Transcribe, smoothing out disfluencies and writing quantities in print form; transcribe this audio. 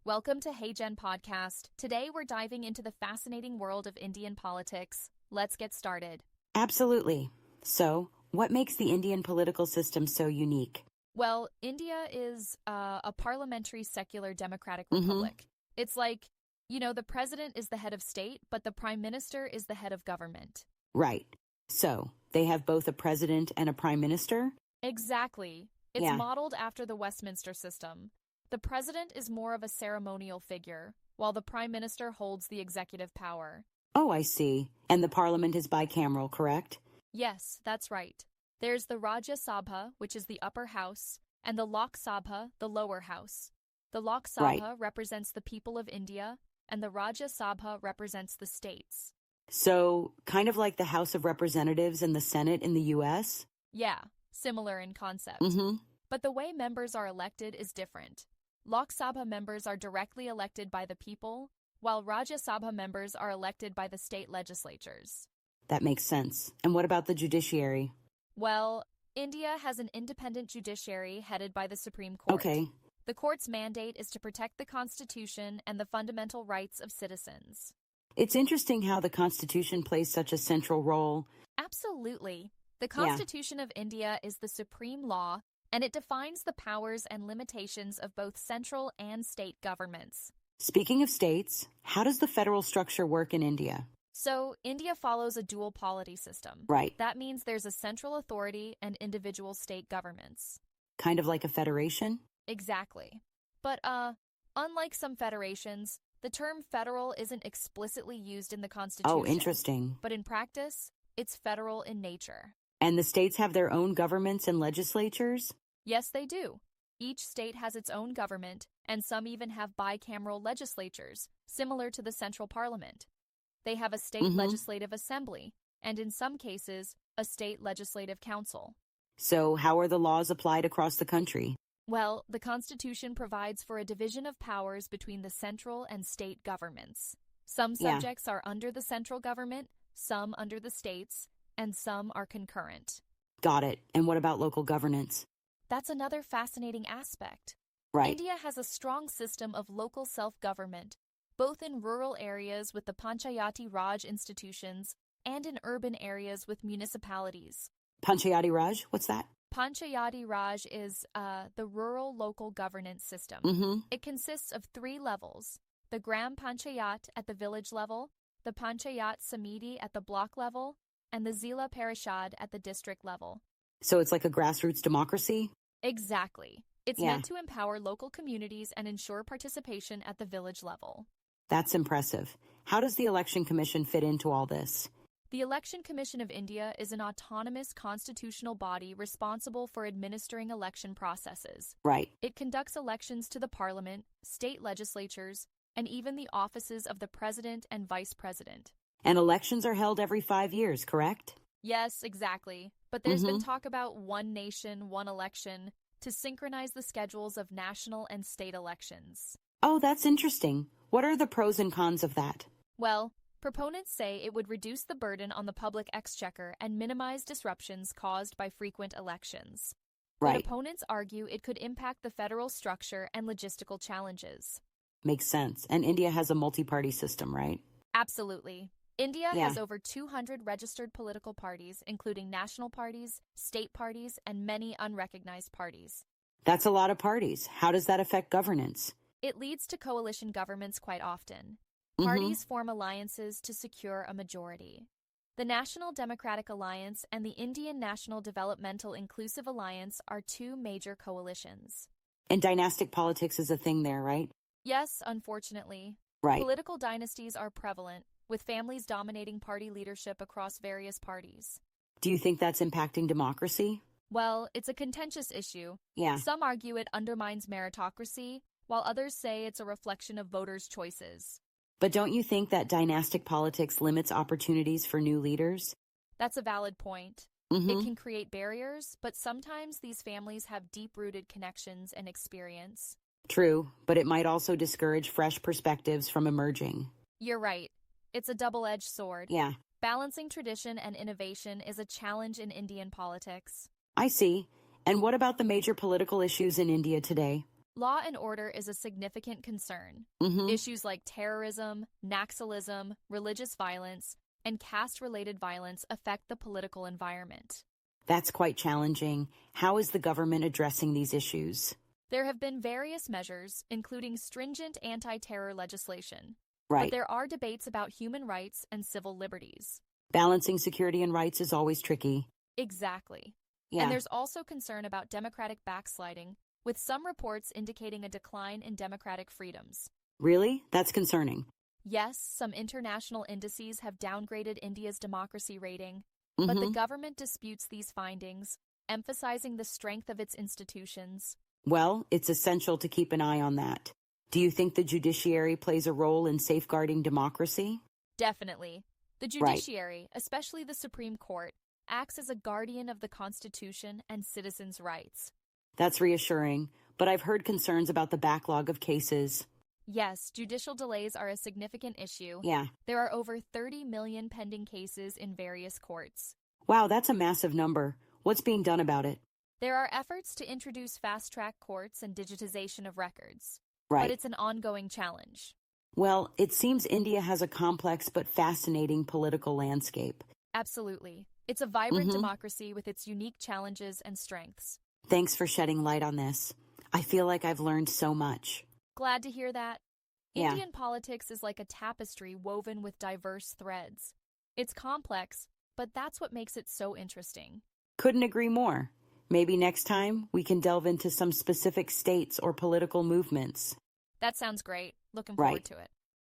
Welcome to Hey Gen Podcast. Today we're diving into the fascinating world of Indian politics. Let's get started. Absolutely. So, what makes the Indian political system so unique? Well, India is a parliamentary secular democratic republic. It's like, the president is the head of state, but the prime minister is the head of government. Right. So, they have both a president and a prime minister? Exactly. It's Yeah. modeled after the Westminster system. The president is more of a ceremonial figure, while the prime minister holds the executive power. Oh, I see. And the parliament is bicameral, correct? Yes, that's right. There's the Rajya Sabha, which is the upper house, and the Lok Sabha, the lower house. The Lok Sabha Right. represents the people of India, and the Rajya Sabha represents the states. So, kind of like the House of Representatives and the Senate in the U.S.? Yeah, similar in concept. Mm-hmm. But the way members are elected is different. Lok Sabha members are directly elected by the people, while Rajya Sabha members are elected by the state legislatures. That makes sense. And what about the judiciary? Well, India has an independent judiciary headed by the Supreme Court. Okay. The court's mandate is to protect the Constitution and the fundamental rights of citizens. It's interesting how the Constitution plays such a central role. Absolutely. The Constitution of India is the supreme law, and it defines the powers and limitations of both central and state governments. Speaking of states, how does the federal structure work in India? So, India follows a dual polity system. Right. That means there's a central authority and individual state governments. Kind of like a federation? Exactly. But, unlike some federations, the term federal isn't explicitly used in the Constitution. Oh, interesting. But in practice, it's federal in nature. And the states have their own governments and legislatures? Yes, they do. Each state has its own government, and some even have bicameral legislatures, similar to the central parliament. They have a state legislative assembly, and in some cases, a state legislative council. So, how are the laws applied across the country? Well, the Constitution provides for a division of powers between the central and state governments. Some subjects are under the central government, some under the states, and some are concurrent. Got it. And what about local governance? That's another fascinating aspect. Right. India has a strong system of local self-government, both in rural areas with the Panchayati Raj institutions and in urban areas with municipalities. Panchayati Raj? What's that? Panchayati Raj is the rural local governance system. It consists of 3 levels: the Gram Panchayat at the village level, the Panchayat Samiti at the block level, and the Zila Parishad at the district level. So it's like a grassroots democracy? Exactly. It's meant to empower local communities and ensure participation at the village level. That's impressive. How does the Election Commission fit into all this? The Election Commission of India is an autonomous constitutional body responsible for administering election processes. Right. It conducts elections to the parliament, state legislatures, and even the offices of the president and vice president. And elections are held every 5 years, correct? Yes, exactly. But there's been talk about one nation, one election to synchronize the schedules of national and state elections. Oh, that's interesting. What are the pros and cons of that? Well, proponents say it would reduce the burden on the public exchequer and minimize disruptions caused by frequent elections. But Right. opponents argue it could impact the federal structure and logistical challenges. Makes sense. And India has a multi-party system, right? Absolutely. India has over 200 registered political parties, including national parties, state parties, and many unrecognized parties. That's a lot of parties. How does that affect governance? It leads to coalition governments quite often. Parties form alliances to secure a majority. The National Democratic Alliance and the Indian National Developmental Inclusive Alliance are 2 major coalitions. And dynastic politics is a thing there, right? Yes, unfortunately. Right. Political dynasties are prevalent, with families dominating party leadership across various parties. Do you think that's impacting democracy? Well, it's a contentious issue. Yeah. Some argue it undermines meritocracy, while others say it's a reflection of voters' choices. But don't you think that dynastic politics limits opportunities for new leaders? That's a valid point. It can create barriers, but sometimes these families have deep-rooted connections and experience. True, but it might also discourage fresh perspectives from emerging. You're right. It's a double-edged sword. Yeah. Balancing tradition and innovation is a challenge in Indian politics. I see. And what about the major political issues in India today? Law and order is a significant concern. Mm-hmm. Issues like terrorism, Naxalism, religious violence, and caste-related violence affect the political environment. That's quite challenging. How is the government addressing these issues? There have been various measures, including stringent anti-terror legislation. Right. But there are debates about human rights and civil liberties. Balancing security and rights is always tricky. Exactly. Yeah. And there's also concern about democratic backsliding, with some reports indicating a decline in democratic freedoms. Really? That's concerning. Yes, some international indices have downgraded India's democracy rating, but the government disputes these findings, emphasizing the strength of its institutions. Well, it's essential to keep an eye on that. Do you think the judiciary plays a role in safeguarding democracy? Definitely. The judiciary, especially the Supreme Court, acts as a guardian of the Constitution and citizens' rights. That's reassuring, but I've heard concerns about the backlog of cases. Yes, judicial delays are a significant issue. Yeah. There are over 30 million pending cases in various courts. Wow, that's a massive number. What's being done about it? There are efforts to introduce fast-track courts and digitization of records. Right. But it's an ongoing challenge. Well, it seems India has a complex but fascinating political landscape. Absolutely. It's a vibrant democracy with its unique challenges and strengths. Thanks for shedding light on this. I feel like I've learned so much. Glad to hear that. Yeah. Indian politics is like a tapestry woven with diverse threads. It's complex, but that's what makes it so interesting. Couldn't agree more. Maybe next time we can delve into some specific states or political movements. That sounds great. Looking Right. forward to it.